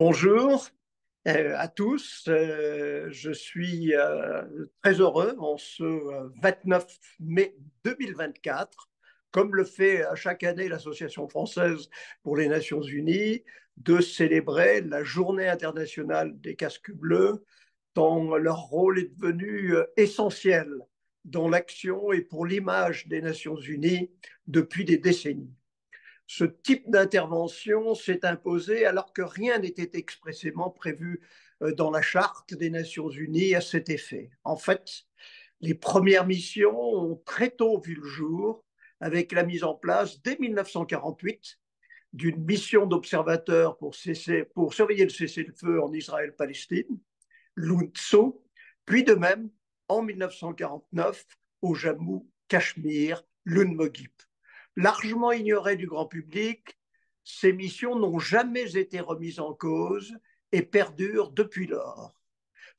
Bonjour à tous. Je suis très heureux en ce 29 mai 2024, comme le fait chaque année l'Association française pour les Nations Unies, de célébrer la Journée internationale des casques bleus, tant leur rôle est devenu essentiel dans l'action et pour l'image des Nations Unies depuis des décennies. Ce type d'intervention s'est imposé alors que rien n'était expressément prévu dans la Charte des Nations Unies à cet effet. En fait, les premières missions ont très tôt vu le jour avec la mise en place dès 1948 d'une mission d'observateurs pour surveiller le cessez-le-feu en Israël-Palestine, l'UNTSO, puis de même en 1949 au Jammu-Cachemire, l'UNMOGIP. Largement ignorées du grand public, ces missions n'ont jamais été remises en cause et perdurent depuis lors.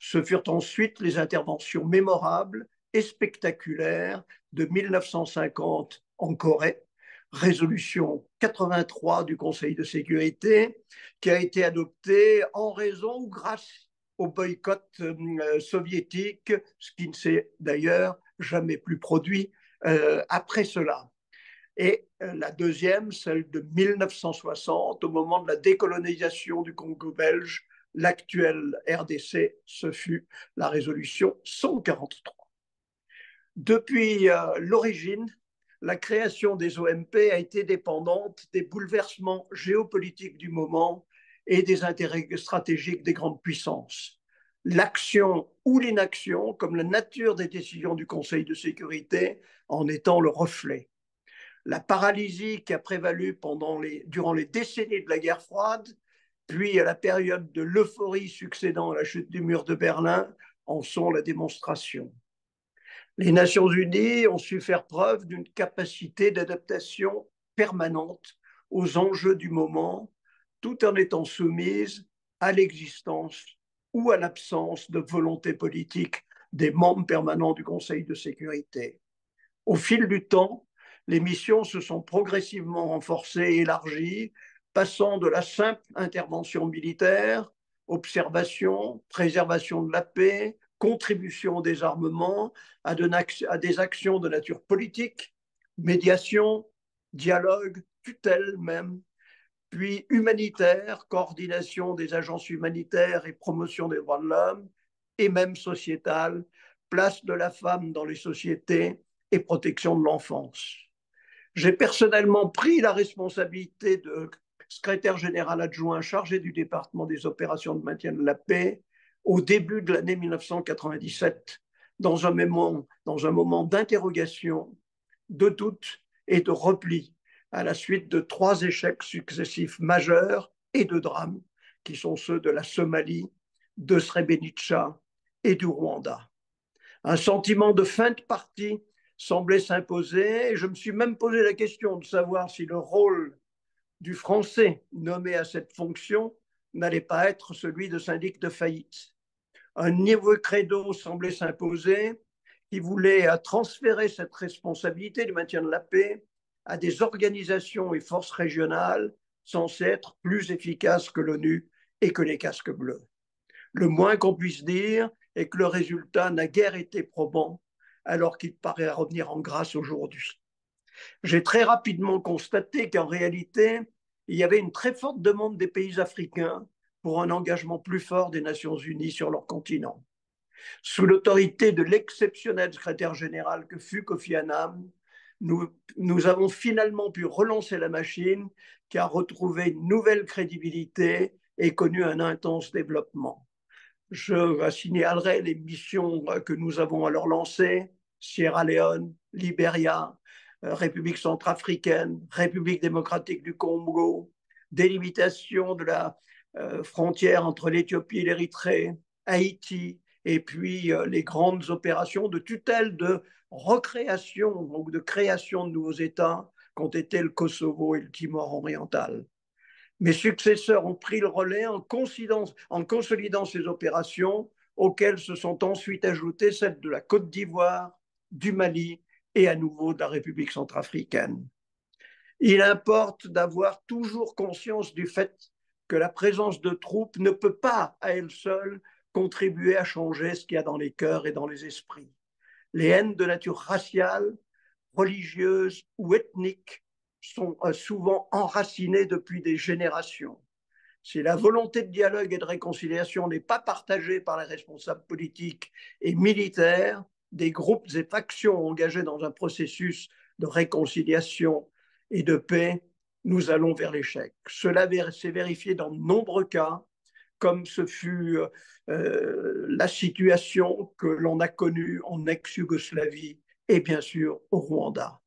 Ce furent ensuite les interventions mémorables et spectaculaires de 1950 en Corée, résolution 83 du Conseil de sécurité, qui a été adoptée en raison ou grâce au boycott soviétique, ce qui ne s'est d'ailleurs jamais plus produit après cela. Et la deuxième, celle de 1960, au moment de la décolonisation du Congo belge, l'actuelle RDC, ce fut la résolution 143. Depuis l'origine, la création des OMP a été dépendante des bouleversements géopolitiques du moment et des intérêts stratégiques des grandes puissances. L'action ou l'inaction, comme la nature des décisions du Conseil de sécurité, en étant le reflet. La paralysie qui a prévalu durant les décennies de la guerre froide, puis à la période de l'euphorie succédant à la chute du mur de Berlin, en sont la démonstration. Les Nations Unies ont su faire preuve d'une capacité d'adaptation permanente aux enjeux du moment, tout en étant soumises à l'existence ou à l'absence de volonté politique des membres permanents du Conseil de sécurité. Au fil du temps, les missions se sont progressivement renforcées et élargies, passant de la simple intervention militaire, observation, préservation de la paix, contribution au désarmement, à des actions de nature politique, médiation, dialogue, tutelle même, puis humanitaire, coordination des agences humanitaires et promotion des droits de l'homme, et même sociétale, place de la femme dans les sociétés et protection de l'enfance. J'ai personnellement pris la responsabilité de secrétaire général adjoint chargé du département des opérations de maintien de la paix au début de l'année 1997, dans un moment d'interrogation, de doute et de repli, à la suite de 3 échecs successifs majeurs et de drames, qui sont ceux de la Somalie, de Srebrenica et du Rwanda. Un sentiment de fin de partie semblait s'imposer et je me suis même posé la question de savoir si le rôle du Français nommé à cette fonction n'allait pas être celui de syndic de faillite. Un niveau credo semblait s'imposer qui voulait transférer cette responsabilité du maintien de la paix à des organisations et forces régionales censées être plus efficaces que l'ONU et que les casques bleus. Le moins qu'on puisse dire est que le résultat n'a guère été probant, alors qu'il paraît revenir en grâce aujourd'hui. J'ai très rapidement constaté qu'en réalité, il y avait une très forte demande des pays africains pour un engagement plus fort des Nations Unies sur leur continent. Sous l'autorité de l'exceptionnel secrétaire général que fut Kofi Annan, nous avons finalement pu relancer la machine qui a retrouvé une nouvelle crédibilité et connu un intense développement. Je signalerai les missions que nous avons alors lancées: Sierra Leone, Libéria, République centrafricaine, République démocratique du Congo, délimitation de la frontière entre l'Éthiopie et l'Érythrée, Haïti, et puis les grandes opérations de tutelle, de recréation ou de création de nouveaux États qu'ont été le Kosovo et le Timor oriental. Mes successeurs ont pris le relais en consolidant ces opérations auxquelles se sont ensuite ajoutées celles de la Côte d'Ivoire, du Mali et à nouveau de la République centrafricaine. Il importe d'avoir toujours conscience du fait que la présence de troupes ne peut pas, à elle seule, contribuer à changer ce qu'il y a dans les cœurs et dans les esprits. Les haines de nature raciale, religieuse ou ethnique sont souvent enracinées depuis des générations. Si la volonté de dialogue et de réconciliation n'est pas partagée par les responsables politiques et militaires, des groupes et factions engagés dans un processus de réconciliation et de paix, nous allons vers l'échec. Cela s'est vérifié dans de nombreux cas, comme ce fut la situation que l'on a connue en ex-Yougoslavie et bien sûr au Rwanda.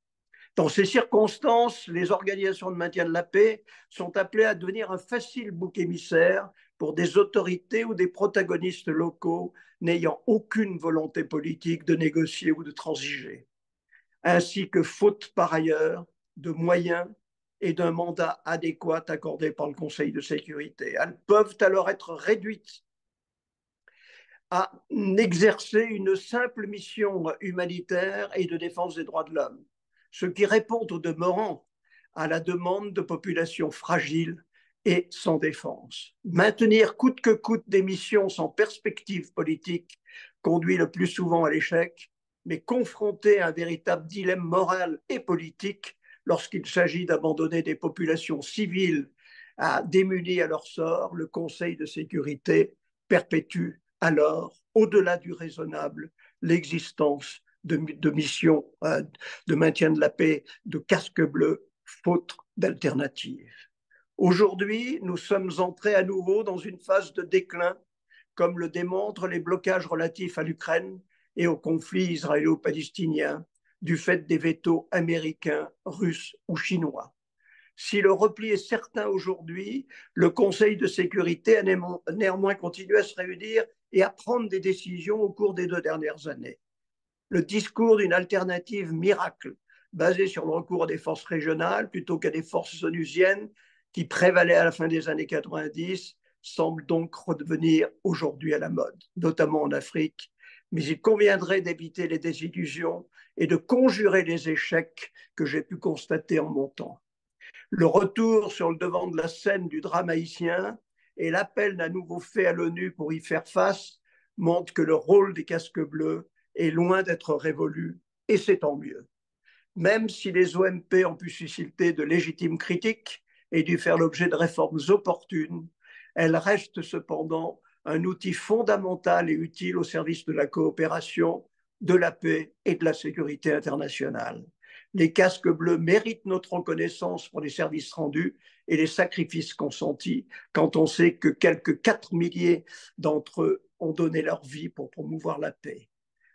Dans ces circonstances, les organisations de maintien de la paix sont appelées à devenir un facile bouc émissaire pour des autorités ou des protagonistes locaux n'ayant aucune volonté politique de négocier ou de transiger, ainsi que faute par ailleurs de moyens et d'un mandat adéquat accordé par le Conseil de sécurité. Elles peuvent alors être réduites à exercer une simple mission humanitaire et de défense des droits de l'homme, ce qui répond au demeurant à la demande de populations fragiles et sans défense. Maintenir coûte que coûte des missions sans perspective politique conduit le plus souvent à l'échec, mais confronter à un véritable dilemme moral et politique lorsqu'il s'agit d'abandonner des populations civiles démunies à leur sort, le Conseil de sécurité perpétue alors, au-delà du raisonnable, l'existence de missions de maintien de la paix, de casques bleus, faute d'alternative. Aujourd'hui, nous sommes entrés à nouveau dans une phase de déclin, comme le démontrent les blocages relatifs à l'Ukraine et au conflit israélo-palestinien, du fait des vétos américains, russes ou chinois. Si le repli est certain aujourd'hui, le Conseil de sécurité a néanmoins continué à se réunir et à prendre des décisions au cours des 2 dernières années. Le discours d'une alternative miracle, basée sur le recours à des forces régionales plutôt qu'à des forces onusiennes, qui prévalait à la fin des années 90, semble donc redevenir aujourd'hui à la mode, notamment en Afrique. Mais il conviendrait d'éviter les désillusions et de conjurer les échecs que j'ai pu constater en mon temps. Le retour sur le devant de la scène du drame haïtien et l'appel d'un nouveau fait à l'ONU pour y faire face montrent que le rôle des casques bleus est loin d'être révolu, et c'est tant mieux. Même si les OMP ont pu susciter de légitimes critiques et dû faire l'objet de réformes opportunes, elles restent cependant un outil fondamental et utile au service de la coopération, de la paix et de la sécurité internationale. Les casques bleus méritent notre reconnaissance pour les services rendus et les sacrifices consentis quand on sait que quelques 4 milliers d'entre eux ont donné leur vie pour promouvoir la paix.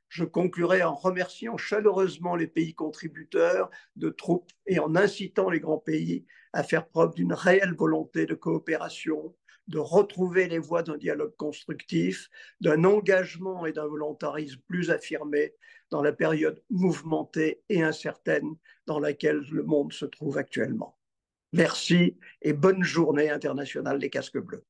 Je conclurai en remerciant chaleureusement les pays contributeurs de troupes et en incitant les grands pays à faire preuve d'une réelle volonté de coopération, de retrouver les voies d'un dialogue constructif, d'un engagement et d'un volontarisme plus affirmés dans la période mouvementée et incertaine dans laquelle le monde se trouve actuellement. Merci et bonne journée internationale des casques bleus.